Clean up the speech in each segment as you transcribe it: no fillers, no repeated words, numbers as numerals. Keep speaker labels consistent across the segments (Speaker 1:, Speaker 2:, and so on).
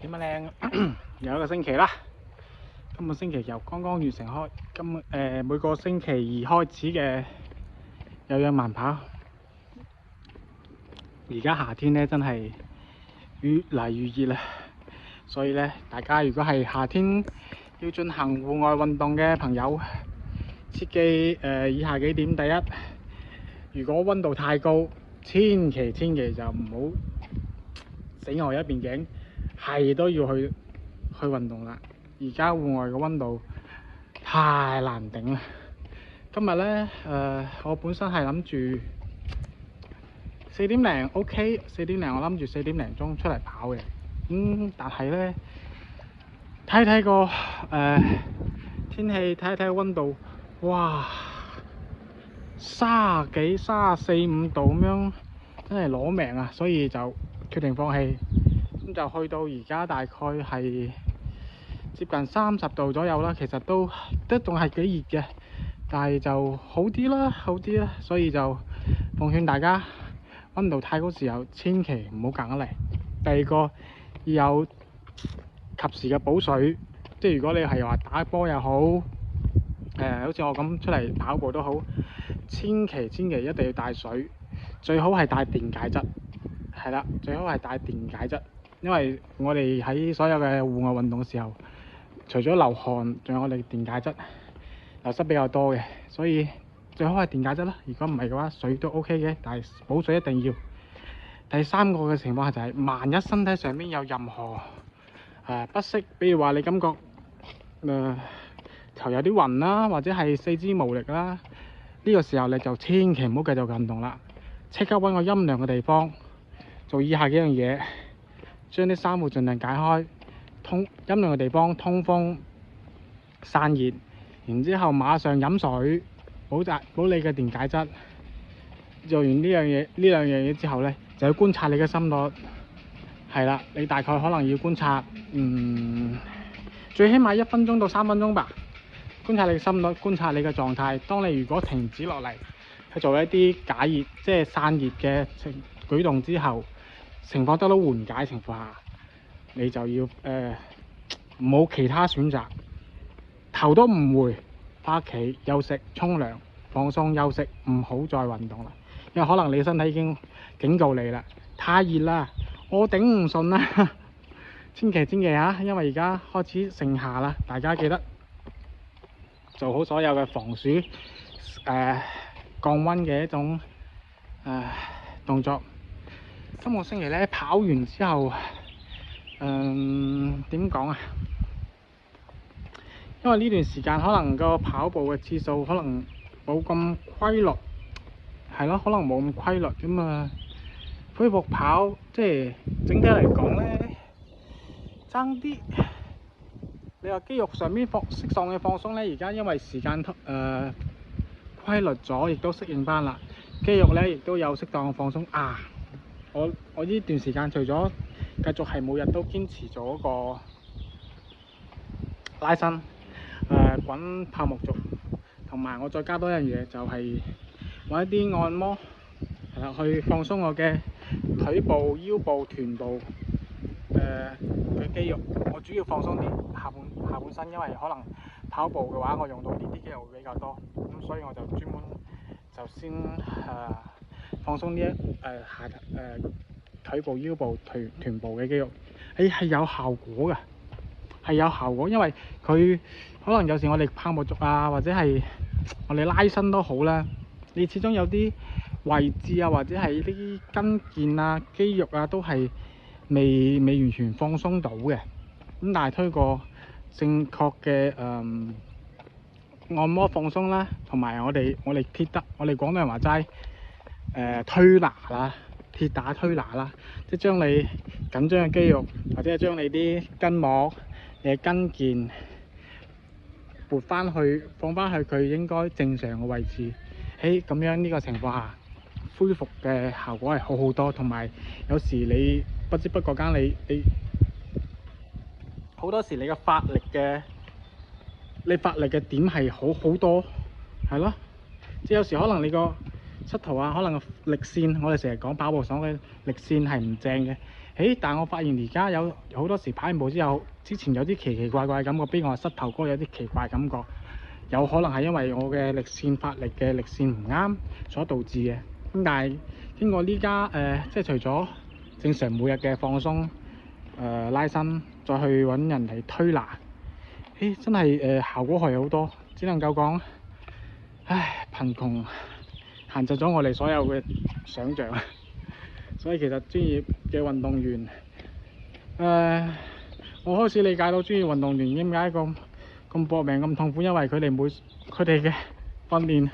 Speaker 1: 點啊靚？又一個星期啦，今個星期又剛剛完成開每個星期二開始嘅有氧慢跑。而家夏天咧真係越嚟越熱啦，所以咧大家如果係夏天要進行戶外運動嘅朋友，切記以下幾點：第一，如果溫度太高，千祈就唔好死牛一邊頸，係都要去運動啦。而家戶外嘅溫度太難頂啦。今日咧我本身係諗住4點零 OK， 4點零我諗住4點零鐘出嚟跑嘅。但係咧睇個天氣，睇溫度，哇，30幾、34、5度咁樣，真係攞命啊！所以就決定放棄。咁就去到而家大概係接近30度左右啦。其實都仲係幾熱嘅，但係就好啲啦。所以就奉勸大家，溫度太高時候千祈唔好夾硬嚟。第二個要有及時嘅補水，即係如果你係話打波又好，好似我咁出嚟跑步都好，千祈一定要帶水，最好係帶電解質。係啦，最好係帶電解質，因為我哋喺所有嘅戶外運動嘅時候，除咗流汗，仲有我哋電解質流失比較多嘅，所以最好係電解質啦。如果唔係嘅話，水都 OK 嘅，但係補水一定要。第三個嘅情況就係，萬一身體上面有任何不適，比如話你感覺頭有啲暈啦，或者係四肢無力啦，呢個時候你就千祈唔好繼續運動啦，即刻揾個陰涼嘅地方，做以下幾樣嘢：將啲衫褲盡量解開，陰涼嘅地方通風散熱，然之後馬上飲水，補你嘅電解質。做完呢兩樣嘢之後呢，就要觀察你嘅心率。係啦，你大概可能要觀察最起碼1分鐘到3分鐘吧。觀察你嘅心率，觀察你嘅狀態。當你如果停止落嚟去做一啲解熱，即係散熱嘅舉動之後，情況得到緩解情況下，你就要冇其他選擇，頭都唔回，返屋企休息、沖涼、放鬆休息，唔好再運動啦。因為可能你身體已經警告你啦，太熱啦，我頂唔順啦。千祈嚇，因為而家開始盛夏啦，大家記得做好所有嘅防暑降溫嘅一種動作。今個星期咧跑完之後，點講啊？因為呢段時間可能個跑步嘅次數可能冇咁規律，係咯，可能冇咁規律咁啊。恢復跑，即係整體嚟講咧，爭啲。你話肌肉上面適當嘅放鬆咧，而家因為時間規律咗，亦都適應翻啦。肌肉咧亦都有適當嘅放鬆啊！我呢段時間除咗繼續係每日都堅持做一個拉伸、滾泡沫軸，同埋我再加多一樣嘢，就係揾一啲按摩，係啦，去放鬆我嘅腿部、腰部、臀部嘅肌肉。我主要放鬆啲下半身，因為可能跑步嘅話，我用到呢啲肌肉會比較多，咁所以我就專門就先放鬆呢腿部、腰部、臀部嘅肌肉，係有效果㗎，係有效果。因為佢可能有時我哋泡沫軸啊，或者係我哋拉伸都好啦，你始終有啲位置啊，或者係啲筋腱啊、肌肉啊，都係未完全放鬆到嘅。咁但係推過正確嘅按摩放鬆啦，同埋我哋廣東人話齋推拿啦，鐵打推拿啦，即係將你緊張嘅肌肉，或者係將你啲筋膜、你嘅筋腱撥翻去，放翻去佢應該正常嘅位置。咁樣呢個情況下，恢復嘅效果係好多。同埋有時你不知不覺間你好多時你嘅發力嘅點係好多，係咯。即係有時可能你個膝頭啊，可能個力線，我哋成日講跑步所嘅力線係唔正嘅。但我發現而家有好多時跑完步之後，之前有啲奇奇怪怪嘅感覺，比如我膝頭哥有啲奇怪感覺，有可能係因為我嘅力線發力嘅力線唔啱所導致嘅。咁但係經過呢家即係除咗正常每日嘅放鬆拉伸，再去揾人嚟推拿，真係效果係好多，只能夠講，貧窮限制咗我哋所有嘅想像。所以其實專業嘅運動員，我開始理解到專業運動員點解咁搏命咁痛苦，因為佢哋嘅訓練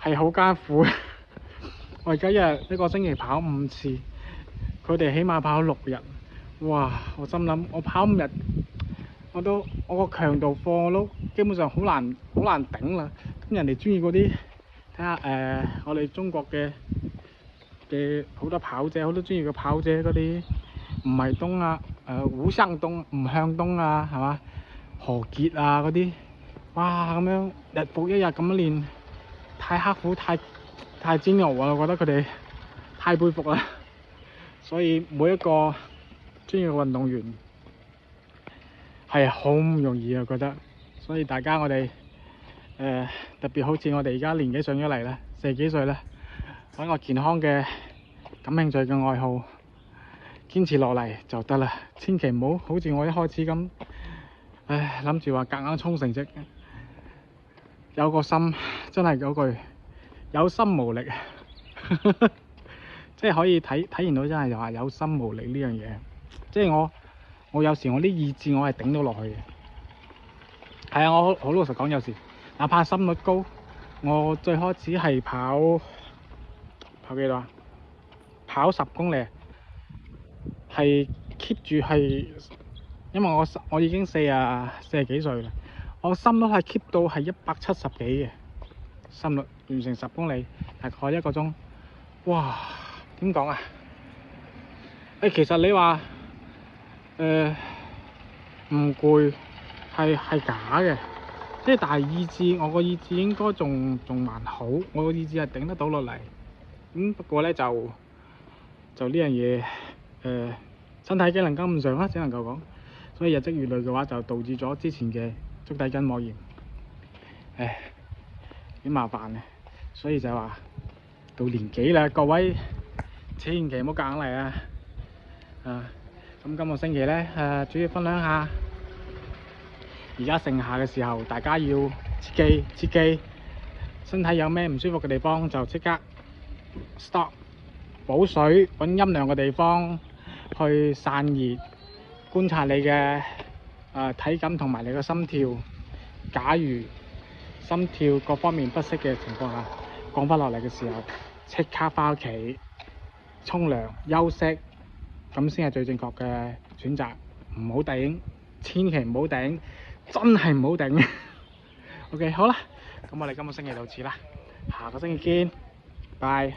Speaker 1: 係好艱苦。我而家一個星期跑5次，佢哋起碼跑6日。哇！我心諗我跑5日，我個強度課我都基本上好難頂啦。咁人哋專業嗰啲，睇下我哋中國嘅好多跑者，好多專業嘅跑者嗰啲吳衛東啊、吳向東啊，係嘛？何潔啊嗰啲，哇咁樣日復一日咁樣練，太刻苦太煎熬啊！我覺得佢哋太佩服啦。所以每一個專業運動員係好唔容易啊，覺得。所以大家我哋特別好似我哋而家年紀上咗嚟咧，40幾歲咧，揾個健康嘅感興趣嘅愛好，堅持落嚟就得啦。千祈唔好好似我一開始咁，諗住話夾硬衝成績，有個心真係嗰句有心無力。即係可以體現到真係又話有心無力呢樣嘢。即係我有時我啲意志我係頂到落去嘅。係啊，我好老實講，有時哪怕心率高，我最開始係跑幾多啊？跑10公里，係 keep 住係，因為我已經40幾歲啦，我心率係 keep 到係170幾嘅心率，完成10公里，大概1個鐘。哇！點講啊？其實你話唔攰係假嘅，即係但係意志，我個意志應該仲還好，我個意志係頂得到落嚟。不過咧就呢樣嘢身體機能跟唔上啦，只能夠講。所以日積月累嘅話，就導致咗之前嘅足底筋膜炎，幾麻煩嘅。所以就話到年紀啦，各位千祈唔好夾硬嚟啊！咁今個星期咧主要分享下，而家盛夏嘅時候，大家要切記，身體有咩唔舒服嘅地方就即刻 stop， 補水，揾陰涼嘅地方去散熱，觀察你嘅體感同埋你嘅心跳。假如心跳各方面不適嘅情況下，降翻落嚟嘅時候，即刻翻屋企沖涼休息，咁先係最正確嘅選擇。唔好頂，千祈唔好頂，真係唔好頂。OK， 好啦，咁我哋今個星期到此啦，下個星期見，拜。